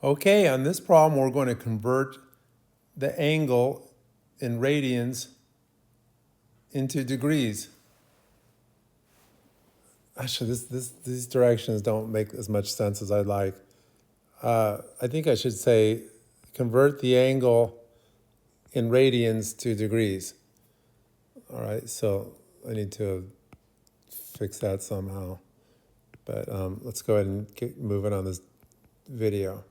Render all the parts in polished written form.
Okay, on this problem, we're going to convert the angle in radians into degrees. Actually, these directions don't make as much sense as I'd like. I think I should say convert the angle in radians to degrees. All right, so I need to fix that somehow. But let's go ahead and get moving on this video.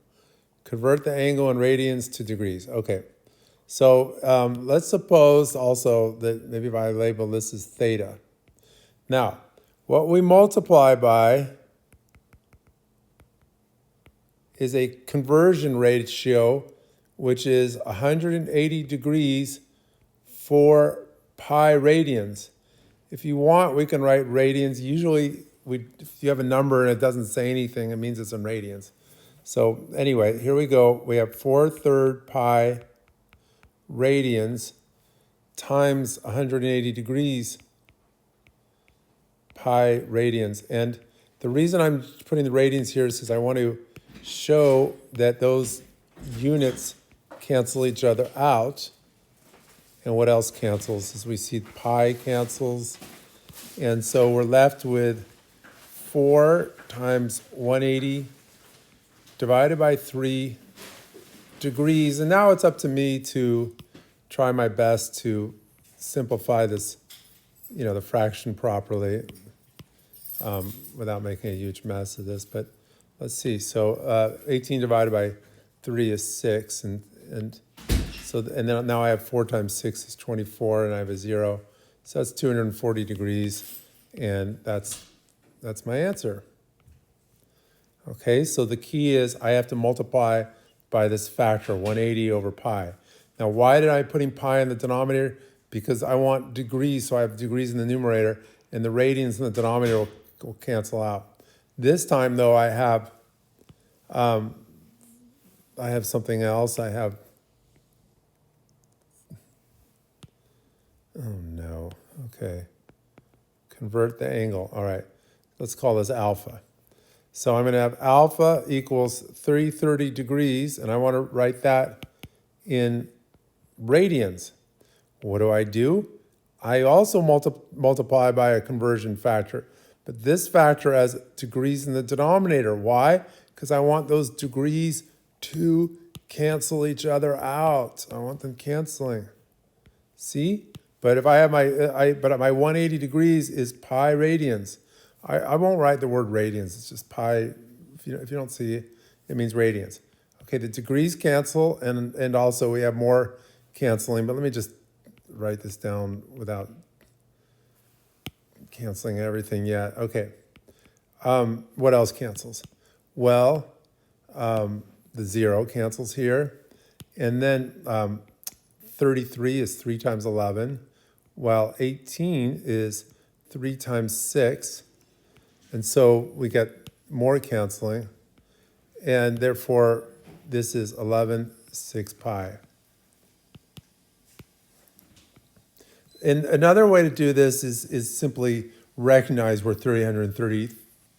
Convert the angle in radians to degrees. Okay, so let's suppose also that maybe if I label this as theta. Now, what we multiply by is a conversion ratio, which is 180 degrees for pi radians. If you want, we can write radians. Usually, if you have a number and it doesn't say anything, it means it's in radians. So anyway, here we go. We have 4/3 pi radians times 180 degrees pi radians. And the reason I'm putting the radians here is because I want to show that those units cancel each other out. And what else cancels? As we see, pi cancels. And so we're left with 4 times 180 divided by 3 degrees. And now it's up to me to try my best to simplify this, the fraction properly without making a huge mess of this. But let's see. So 18 divided by 3 is 6. And then now I have 4 times 6 is 24, and I have a 0. So that's 240 degrees, and that's my answer. Okay, so the key is I have to multiply by this factor, 180 over pi. Now, why did I put pi in the denominator? Because I want degrees, so I have degrees in the numerator, and the radians in the denominator will cancel out. This time, though, I have something else. Oh no, okay. Convert the angle. All right, let's call this alpha. So I'm going to have alpha equals 330 degrees, and I want to write that in radians. What do? I also multiply by a conversion factor, but this factor has degrees in the denominator. Why? Because I want those degrees to cancel each other out. I want them canceling. See? But if I have my 180 degrees is pi radians. I won't write the word radians. It's just pi. If you don't see it, it means radians. Okay, the degrees cancel, and also we have more canceling. But let me just write this down without canceling everything yet. Okay. What else cancels? Well, the 0 cancels here, and then 33 is 3 times 11, while 18 is 3 times 6. And so we get more canceling, and therefore this is 11 6 pi. And another way to do this is simply recognize where 330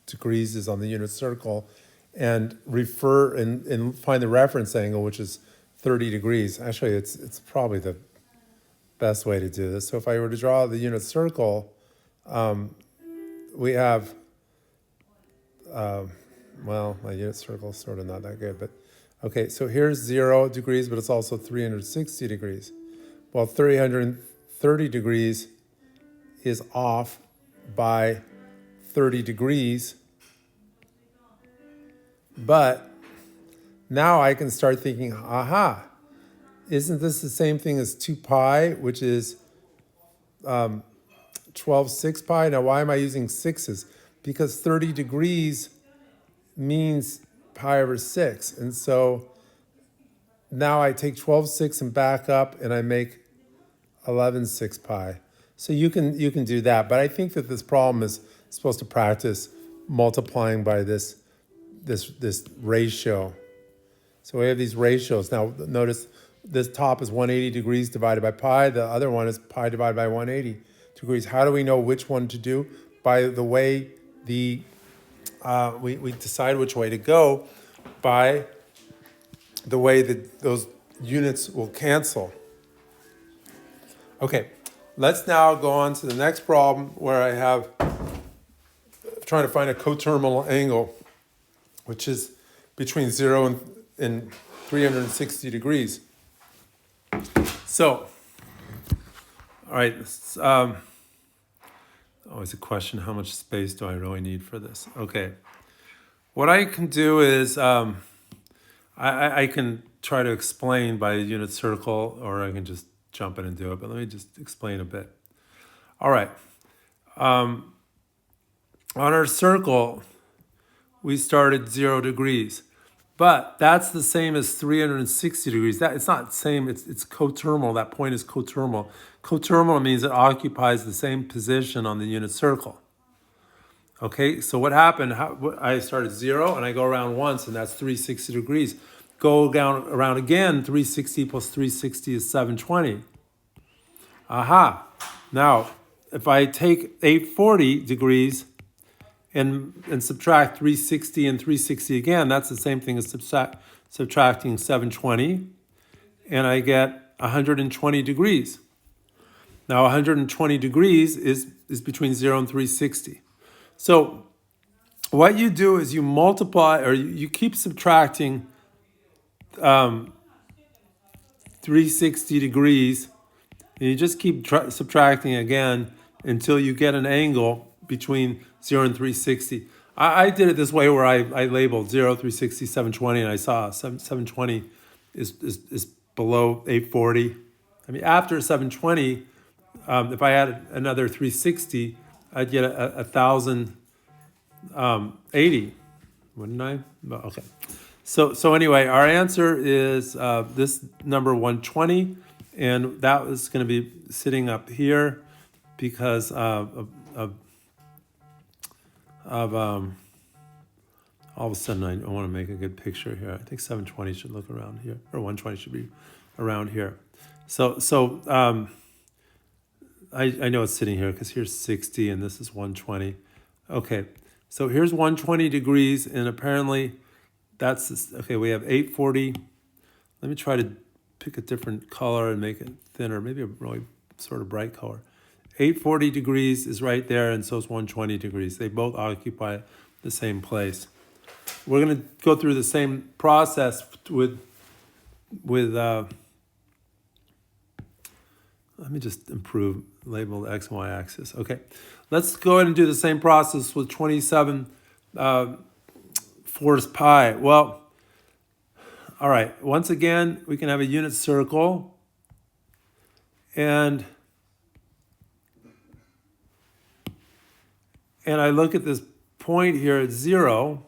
degrees is on the unit circle and refer and find the reference angle, which is 30 degrees. Actually, it's probably the best way to do this. So if I were to draw the unit circle, we have, well, my unit circle is sort of not that good, but okay, so here's 0 degrees, but it's also 360 degrees. Well, 330 degrees is off by 30 degrees, but now I can start thinking, aha, isn't this the same thing as 2 pi, which is 12 6 pi? Now, why am I using 6's? Because 30 degrees means pi over 6. And so now I take 12 6 and back up, and I make 11 6 pi. So you can do that. But I think that this problem is supposed to practice multiplying by this ratio. So we have these ratios. Now notice this top is 180 degrees divided by pi. The other one is pi divided by 180 degrees. How do we know which one to do? By the way we decide which way to go by the way that those units will cancel. Okay, let's now go on to the next problem where I have trying to find a coterminal angle, which is between 0 and 360 degrees. So, all right, always a question, how much space do I really need for this? Okay, what I can do is I can try to explain by a unit circle, or I can just jump in and do it, but let me just explain a bit. All right, on our circle, we started 0 degrees, but that's the same as 360 degrees. It's not the same, it's coterminal. That point is coterminal. Coterminal means it occupies the same position on the unit circle. Okay, so what happened? I started 0 and I go around once, and that's 360 degrees. Go down around again, 360 plus 360 is 720. Aha. Now, if I take 840 degrees and subtract 360 and 360 again, that's the same thing as subtracting 720, and I get 120 degrees. Now, 120 degrees is between 0 and 360. So what you do is you multiply, or you keep subtracting 360 degrees, and you just keep subtracting again until you get an angle between 0 and 360. I did it this way where I labeled 0, 360, 720, and I saw 720 is below 840. I mean, after 720, if I added another 360, I'd get 1,080, wouldn't I? Okay. So anyway, our answer is this number 120, and that was going to be sitting up here because of all of a sudden I want to make a good picture here. I think 720 should look around here, or 120 should be around here. So I know it's sitting here because here's 60 and this is 120. Okay, so here's 120 degrees, and apparently that's, okay, we have 840. Let me try to pick a different color and make it thinner, maybe a really sort of bright color. 840 degrees is right there, and so is 120 degrees. They both occupy the same place. We're going to go through the same process with let me just label the X and Y axis. Okay, let's go ahead and do the same process with 27 force pi. Well, all right, once again, we can have a unit circle, and I look at this point here at 0,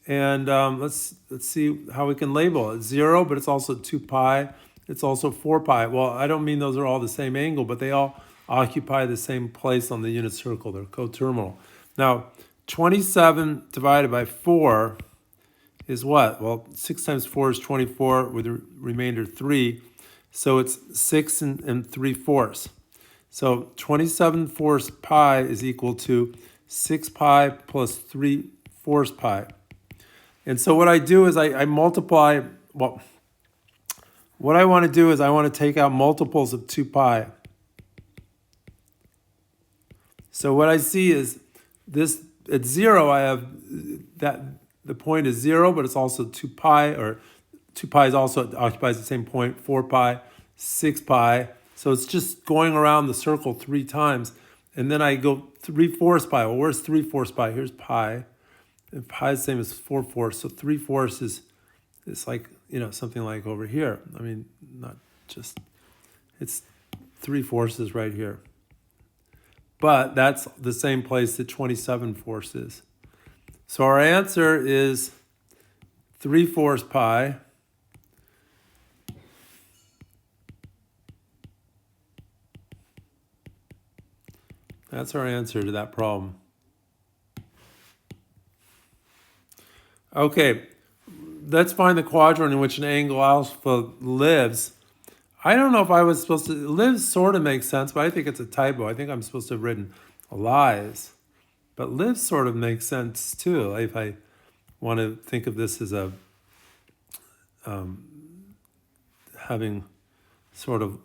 and let's see how we can label it. 0, but it's also 2 pi. It's also 4 pi. Well, I don't mean those are all the same angle, but they all occupy the same place on the unit circle. They're coterminal. Now, 27 divided by 4 is what? Well, 6 times 4 is 24 with a remainder 3. So it's 6 and 3/4. So 27 force pi is equal to 6 pi plus 3/4 pi. And so what I do is I multiply, well, what I want to do is I want to take out multiples of 2 pi. So what I see is this, at 0, I have that the point is 0, but it's also 2 pi, or 2 pi is also occupies the same point, 4 pi, 6 pi. So it's just going around the circle 3 times. And then I go 3/4 pi. Well, where's 3/4 pi? Here's pi. And pi is the same as 4/4. So 3/4 is like, something like over here. I mean, not just, it's 3/4 is right here. But that's the same place that 27 force is. So our answer is 3/4 pi. That's our answer to that problem. Okay, let's find the quadrant in which an angle alpha lives. I don't know if I was supposed to, lives sort of makes sense, but I think it's a typo. I think I'm supposed to have written lies. But lives sort of makes sense too, if I want to think of this as having sort of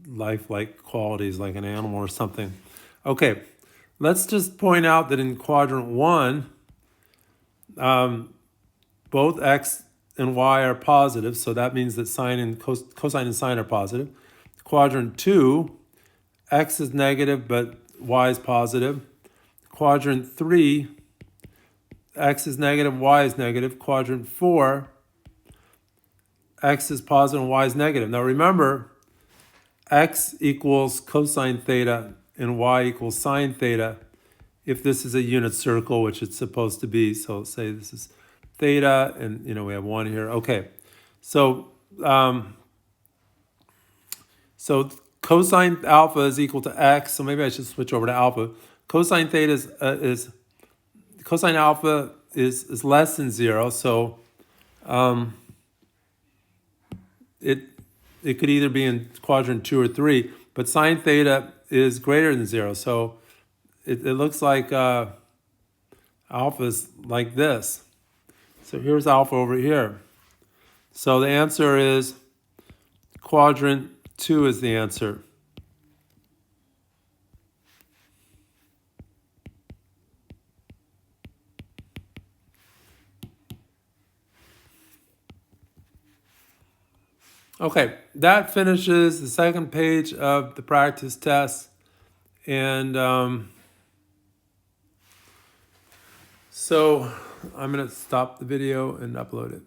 lifelike qualities like an animal or something. Okay, let's just point out that in quadrant 1, both x and y are positive, so that means that sine and cosine and sine are positive. Quadrant 2, x is negative, but y is positive. Quadrant 3, x is negative, y is negative. Quadrant 4, x is positive and y is negative. Now remember, x equals cosine theta and y equals sine theta if this is a unit circle, which it's supposed to be. So say this is theta, and we have 1 here. Okay, so so cosine alpha is equal to x. So maybe I should switch over to alpha. Cosine theta is cosine alpha is less than 0. So it could either be in quadrant 2 or 3, but sine theta is greater than 0. So it looks like alpha is like this. So here's alpha over here. So the answer is quadrant 2 is the answer. Okay, that finishes the second page of the practice test. And so I'm going to stop the video and upload it.